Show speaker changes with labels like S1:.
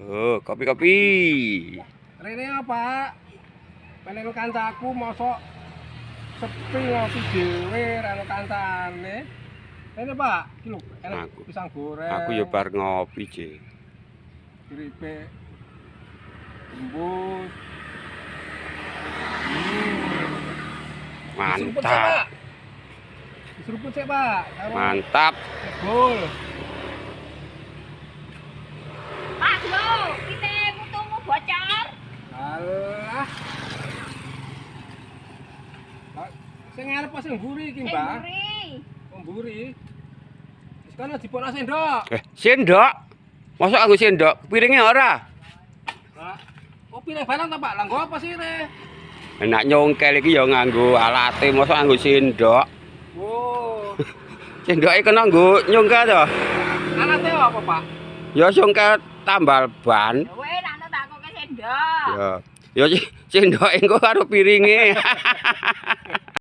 S1: Oh, kopi-kopi.
S2: Rene apa? Pengen kancaku mosok sepi ngopi dhewe ra ono kancane. Rene Pak, iki lho, enak
S1: Aku.
S2: pisang goreng.
S1: Aku ya bar ngopi, Ce.
S2: Uripe embus.
S1: Mantap.
S2: Diseruput sik, Pak.
S1: Mantap.
S2: Gol.
S3: Pak, lho, kita mutumu bocor.
S2: Alah. Pak, sing ngarep pas sing mburi iki, Mbak.
S3: Mburi.
S2: Oh, mburi. Wis kana dipon sendok.
S1: Sendok. Masa aku sendok? Piringnya ora.
S2: Pak, kopi nang balang ta, Pak? Lah nggo apa sih, Re?
S1: Enak nyongkel iki ya nganggo alate, masa nganggo sendok.
S2: Oh.
S1: Sendoke kena nggo nyongkel to.
S2: Alate apa, Pak?
S1: Ya nyongkel tambal ban.
S3: Kowe nak tak kok sendok.
S1: Ya. Ya sendoke engko karo piringe.